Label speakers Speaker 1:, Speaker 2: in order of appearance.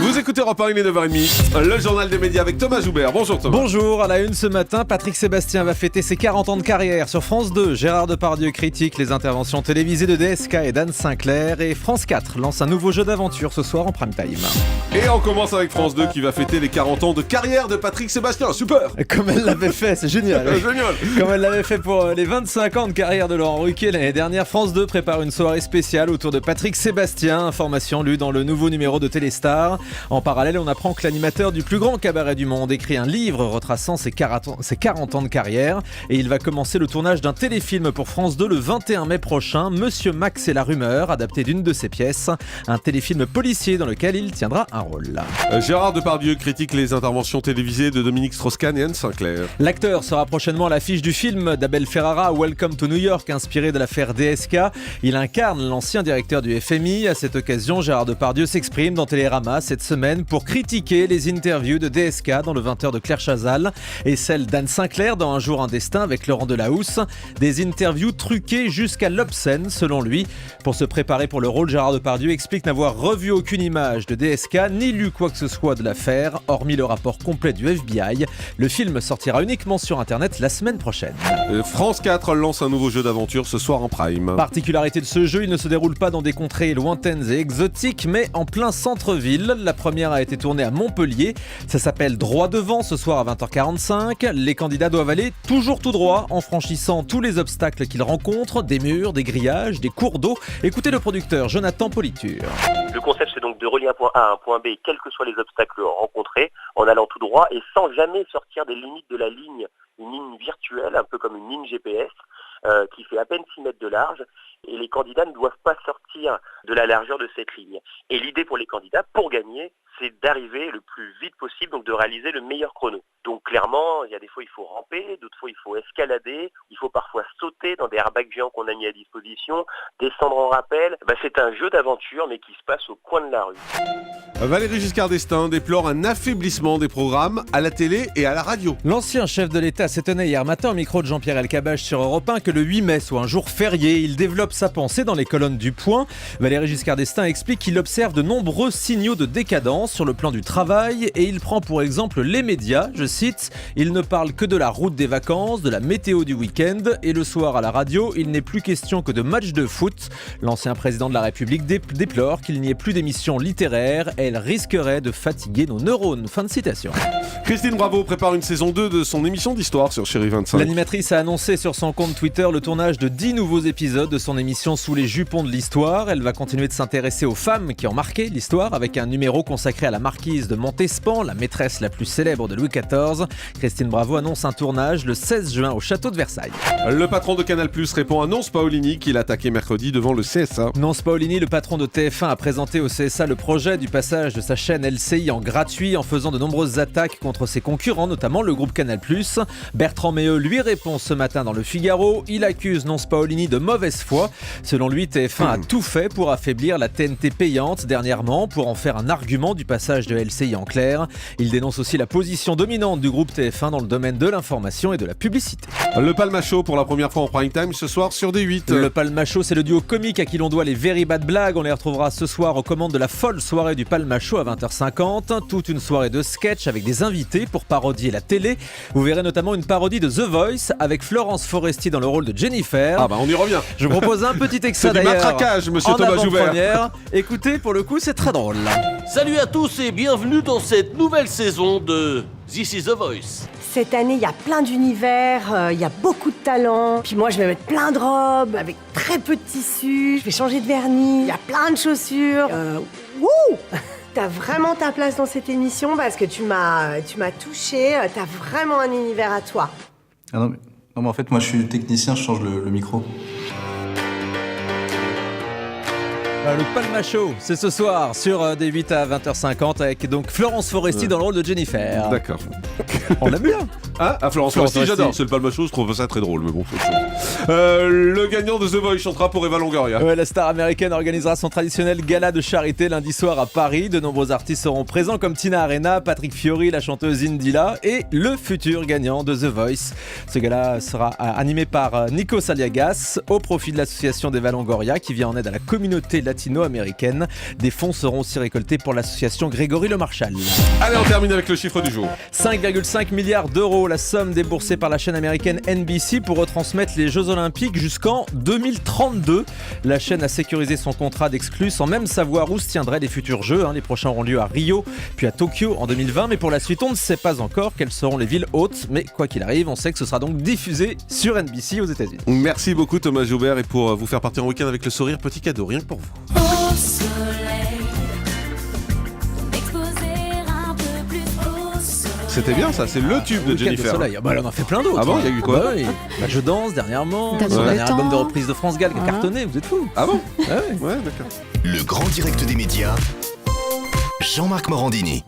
Speaker 1: Vous écoutez Europe 1, il est 9h30, le journal des médias avec Thomas Joubert. Bonjour Thomas.
Speaker 2: Bonjour, à la une ce matin, Patrick Sébastien va fêter ses 40 ans de carrière. Sur France 2, Gérard Depardieu critique les interventions télévisées de DSK et d'Anne Sinclair. Et France 4 lance un nouveau jeu d'aventure ce soir en prime time.
Speaker 1: Et on commence avec France 2 qui va fêter les 40 ans de carrière de Patrick Sébastien. Super.
Speaker 2: Comme elle l'avait fait, c'est génial.
Speaker 1: Génial.
Speaker 2: Comme elle l'avait fait pour les 25 ans de carrière de Laurent Ruquier l'année dernière, France 2 prépare une soirée spéciale autour de Patrick Sébastien. Information lue dans le nouveau numéro de Téléstar. En parallèle, on apprend que l'animateur du plus grand cabaret du monde écrit un livre retraçant ses 40 ans de carrière. Et il va commencer le tournage d'un téléfilm pour France 2 le 21 mai prochain, Monsieur Max et la rumeur, adapté d'une de ses pièces. Un téléfilm policier dans lequel il tiendra un rôle.
Speaker 1: Gérard Depardieu critique les interventions télévisées de Dominique Strauss-Kahn et Anne Sinclair.
Speaker 2: L'acteur sera prochainement à l'affiche du film d'Abel Ferrara, Welcome to New York, inspiré de l'affaire DSK. Il incarne l'ancien directeur du FMI. À cette occasion, Gérard Depardieu s'exprime dans Télérama cette semaine pour critiquer les interviews de DSK dans le 20h de Claire Chazal et celle d'Anne Sinclair dans Un jour un destin avec Laurent Delahousse. Des interviews truquées jusqu'à l'obscène selon lui. Pour se préparer pour le rôle, Gérard Depardieu explique n'avoir revu aucune image de DSK ni lu quoi que ce soit de l'affaire, hormis le rapport complet du FBI. Le film sortira uniquement sur internet la semaine prochaine.
Speaker 1: France 4 lance un nouveau jeu d'aventure ce soir en prime.
Speaker 2: Particularité de ce jeu, il ne se déroule pas dans des contrées lointaines et exotiques, mais en plein centre-ville. La première a été tournée à Montpellier. Ça s'appelle Droit devant ce soir à 20h45. Les candidats doivent aller toujours tout droit en franchissant tous les obstacles qu'ils rencontrent, des murs, des grillages, des cours d'eau. Écoutez le producteur Jonathan Politure.
Speaker 3: Le concept, c'est donc de relier un point A à un point B, quels que soient les obstacles rencontrés, en allant tout droit et sans jamais sortir des limites de la ligne, une ligne virtuelle, un peu comme une ligne GPS, qui fait à peine 6 mètres de large. Et les candidats ne doivent pas sortir de la largeur de cette ligne. Et l'idée pour les candidats, pour gagner, c'est d'arriver le plus vite possible, donc de réaliser le meilleur chrono. Donc clairement, il y a des fois il faut ramper, d'autres fois il faut escalader, il faut parfois sauter dans des airbags géants qu'on a mis à disposition, descendre en rappel. C'est un jeu d'aventure mais qui se passe au coin de la rue.
Speaker 1: Valéry Giscard d'Estaing déplore un affaiblissement des programmes à la télé et à la radio.
Speaker 2: L'ancien chef de l'État s'étonnait hier matin au micro de Jean-Pierre Elkabbach sur Europe 1 que le 8 mai soit un jour férié. Il développe sa pensée dans les colonnes du Point. Valéry Giscard d'Estaing explique qu'il observe de nombreux signaux de décadence sur le plan du travail et il prend pour exemple les médias. Je cite, il ne parle que de la route des vacances, de la météo du week-end et le soir à la radio, il n'est plus question que de matchs de foot. L'ancien président de la République déplore qu'il n'y ait plus d'émissions littéraires. Elle risquerait de fatiguer nos neurones. Fin de citation.
Speaker 1: Christine Bravo prépare une saison 2 de son émission d'histoire sur Chérie 25.
Speaker 2: L'animatrice a annoncé sur son compte Twitter le tournage de 10 nouveaux épisodes de son émission Sous les jupons de l'histoire. Elle va continuer de s'intéresser aux femmes qui ont marqué l'histoire avec un numéro consacré à la marquise de Montespan, la maîtresse la plus célèbre de Louis XIV. Christine Bravo annonce un tournage le 16 juin au château de Versailles.
Speaker 1: Le patron de Canal+ répond à Nonce Paolini qu'il a attaqué mercredi devant le CSA.
Speaker 2: Nonce Paolini, le patron de TF1, a présenté au CSA le projet du passage de sa chaîne LCI en gratuit en faisant de nombreuses attaques contre ses concurrents, notamment le groupe Canal+. Bertrand Méheux lui répond ce matin dans le Figaro. Il accuse Nonce Paolini de mauvaise foi. Selon lui, TF1 a tout fait pour affaiblir la TNT payante dernièrement, pour en faire un argument du passage de LCI en clair. Il dénonce aussi la position dominante du groupe TF1 dans le domaine de l'information et de la publicité.
Speaker 1: Le Palma Show pour la première fois en prime time ce soir sur D8.
Speaker 2: Le Palma Show, c'est le duo comique à qui l'on doit les Very Bad Blagues. On les retrouvera ce soir aux commandes de la folle soirée du Palma Show à 20h50. Toute une soirée de sketch avec des invités pour parodier la télé. Vous verrez notamment une parodie de The Voice avec Florence Foresti dans le rôle de Jennifer.
Speaker 1: On y revient.
Speaker 2: Je vous propose un petit extrait
Speaker 1: C'est du
Speaker 2: d'ailleurs.
Speaker 1: matraquage, monsieur
Speaker 2: en
Speaker 1: Thomas Joubert.
Speaker 2: avant-première. Écoutez, pour le coup, c'est très drôle.
Speaker 4: Salut à tous et bienvenue dans cette nouvelle saison de This is The Voice.
Speaker 5: Cette année, il y a plein d'univers, il y a beaucoup de talents. Puis moi, je vais mettre plein de robes avec très peu de tissu. Je vais changer de vernis. Il y a plein de chaussures. Wouh! T'as vraiment ta place dans cette émission parce que tu m'as touché. T'as vraiment un univers à toi.
Speaker 6: Ah non, mais en fait, moi, je suis technicien, je change le micro.
Speaker 2: Le Palma Show, c'est ce soir sur D8 à 20h50 avec donc Florence Foresti dans le rôle de Jennifer.
Speaker 1: D'accord.
Speaker 2: On l'aime bien.
Speaker 1: Ah, Florence
Speaker 2: Florence
Speaker 1: Foresti, j'adore.
Speaker 2: Foresti.
Speaker 1: C'est le Palmachot, je trouve ça très drôle, mais bon, c'est autre chose. Le gagnant de The Voice chantera pour Eva Longoria.
Speaker 2: Ouais, la star américaine organisera son traditionnel gala de charité lundi soir à Paris. De nombreux artistes seront présents comme Tina Arena, Patrick Fiori, la chanteuse Indila et le futur gagnant de The Voice. Ce gala sera animé par Nico Saliagas au profit de l'association d'Eva Longoria qui vient en aide à la communauté latino-américaine. Des fonds seront aussi récoltés pour l'association Grégory Le Marchal.
Speaker 1: Allez, on termine avec le chiffre du jour.
Speaker 2: 5,5 milliards d'euros, la somme déboursée par la chaîne américaine NBC pour retransmettre les Jeux Olympiques jusqu'en 2032. La chaîne a sécurisé son contrat d'exclus sans même savoir où se tiendraient les futurs Jeux. Les prochains auront lieu à Rio, puis à Tokyo en 2020. Mais pour la suite, on ne sait pas encore quelles seront les villes hôtes. Mais quoi qu'il arrive, on sait que ce sera donc diffusé sur NBC aux États-Unis.
Speaker 1: Merci beaucoup Thomas Joubert, et pour vous faire partir en week-end avec le sourire, petit cadeau, rien que pour vous.
Speaker 7: Au soleil, m'exposer un peu plus au soleil.
Speaker 1: C'était bien ça, c'est le tube de
Speaker 2: Week-end
Speaker 1: Jennifer.
Speaker 2: Soleil. Ah bah, elle en a fait plein d'autres.
Speaker 1: Ah bon, il y a eu quoi?
Speaker 2: Bah oui. Bah, Je danse dernièrement.
Speaker 8: Dans
Speaker 2: Son
Speaker 8: le
Speaker 2: dernier
Speaker 8: temps.
Speaker 2: album de reprise de France Gall qui a
Speaker 8: Voilà.
Speaker 2: cartonné, vous êtes fous.
Speaker 1: Ah bon?
Speaker 2: Ah ouais.
Speaker 1: Ouais, d'accord.
Speaker 9: Le grand direct des médias, Jean-Marc Morandini.